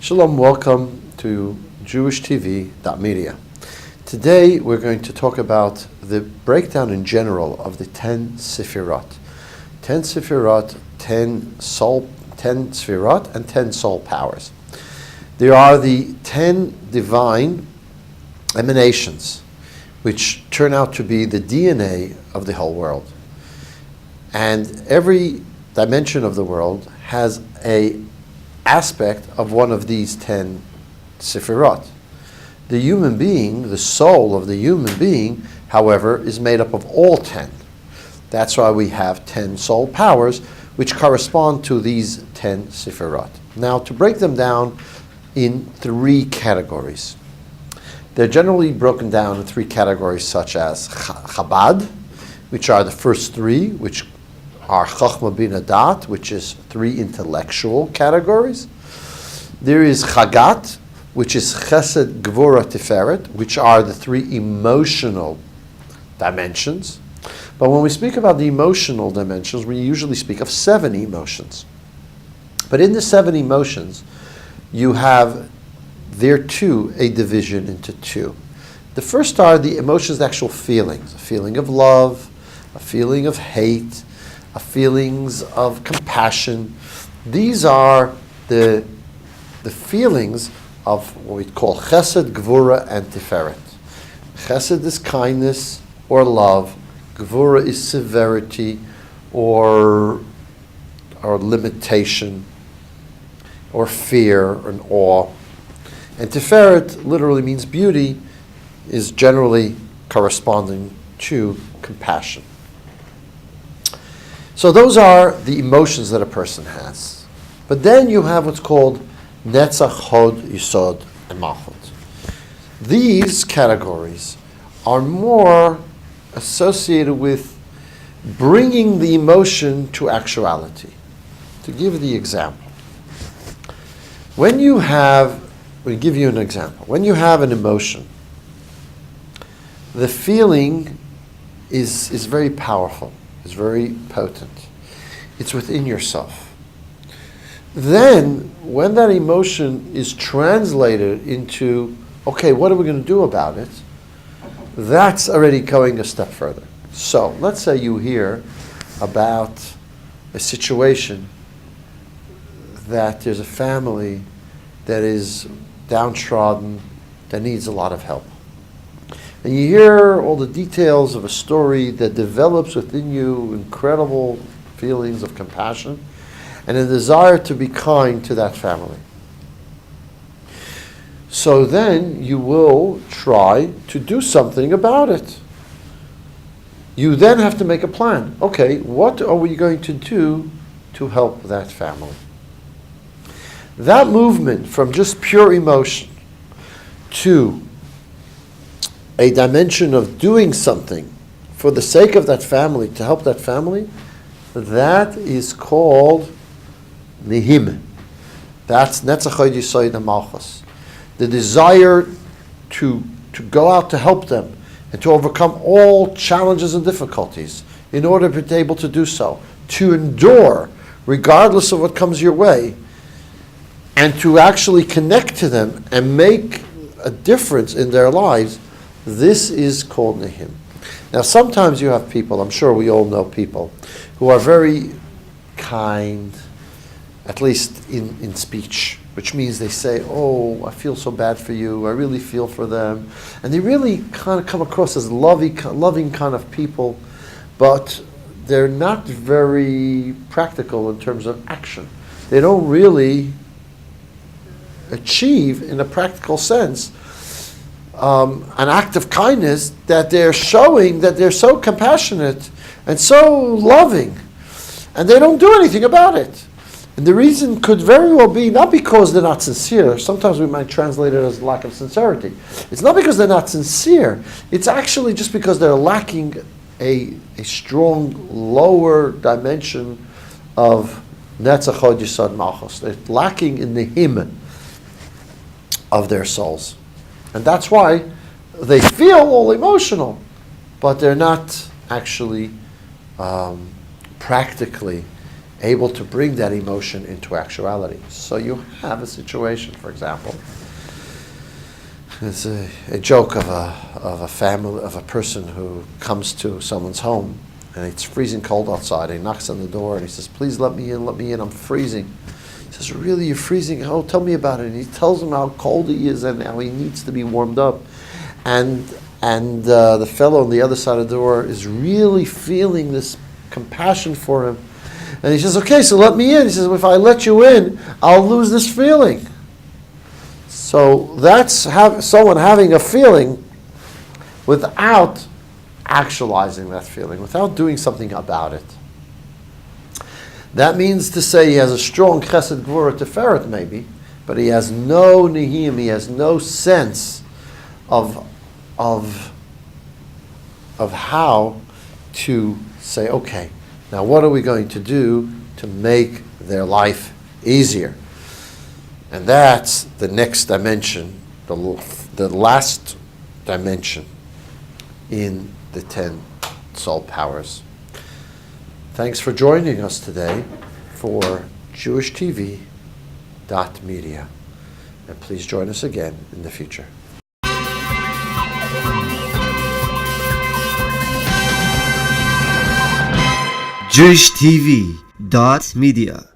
Shalom, welcome to JewishTV.media. Today we're going to talk about the breakdown in general of the 10 Sefirot. 10 Sefirot, 10 Sefirot, and 10 soul powers. There are the 10 divine emanations, which turn out to be the DNA of the whole world. And every dimension of the world has an aspect of one of these 10 Sefirot. The human being, the soul of the human being, however, is made up of all 10. That's why we have 10 soul powers, which correspond to these 10 Sefirot. Now, to break them down in 3 categories. They're generally broken down in 3 categories, such as Chabad, which are the first 3, which are Chochmah Bina Dat, which is 3 intellectual categories. There is Chagat, which is Chesed, Gvura, Tiferet, which are the 3 emotional dimensions. But when we speak about the emotional dimensions, we usually speak of 7 emotions. But in the 7 emotions, you have there too a division into 2. The first are the emotions, the actual feelings, a feeling of love, a feeling of hate, a feelings of compassion. These are the feelings of what we call Chesed, Gvura, and Tiferet. Chesed is kindness or love. Gvura is severity or limitation or fear and awe. And Tiferet literally means beauty, is generally corresponding to compassion. So those are the emotions that a person has. But then you have what's called Netzach, Hod, Yisod, and Malchut. These categories are more associated with bringing the emotion to actuality. To give the example, we give you an example. When you have an emotion, the feeling is very powerful. It's very potent. It's within yourself. Then, when that emotion is translated into, okay, what are we going to do about it? That's already going a step further. So, let's say you hear about a situation that there's a family that is downtrodden, that needs a lot of help. And you hear all the details of a story that develops within you incredible feelings of compassion and a desire to be kind to that family. So then you will try to do something about it. You then have to make a plan. Okay, what are we going to do to help that family? That movement from just pure emotion to a dimension of doing something for the sake of that family, to help that family, that is called Nihim. That's Netzach, Hod, Yisod, and Malchus. The desire to go out to help them and to overcome all challenges and difficulties in order to be able to do so, to endure regardless of what comes your way, and to actually connect to them and make a difference in their lives. This is called Nihim. Now, sometimes you have people, I'm sure we all know people, who are very kind, at least in speech, which means they say, oh, I feel so bad for you, I really feel for them. And they really kind of come across as loving kind of people, but they're not very practical in terms of action. They don't really achieve, in a practical sense, an act of kindness that they're showing that they're so compassionate and so loving, and they don't do anything about it. And the reason could very well be not because they're not sincere. Sometimes we might translate it as lack of sincerity. It's not because they're not sincere. It's actually just because they're lacking a strong lower dimension of Netzach, Hod, Yisod, Malchus. They're lacking in the him of their souls. And that's why they feel all emotional, but they're not actually practically able to bring that emotion into actuality. So you have a situation, for example, it's a joke of a family, of a person who comes to someone's home, and it's freezing cold outside. He knocks on the door and he says, "Please let me in, I'm freezing." He says, "Really, you're freezing? Oh, tell me about it." And he tells him how cold he is and how he needs to be warmed up. And the fellow on the other side of the door is really feeling this compassion for him. And he says, "Okay, so let me in." He says, "Well, if I let you in, I'll lose this feeling." So that's someone having a feeling without actualizing that feeling, without doing something about it. That means to say he has a strong chesed gvura teferet maybe, but he has no nihim, he has no sense of how to say, okay, now what are we going to do to make their life easier? And that's the next dimension, the last dimension in the 10 soul powers. Thanks for joining us today for JewishTV.media. And please join us again in the future. JewishTV.media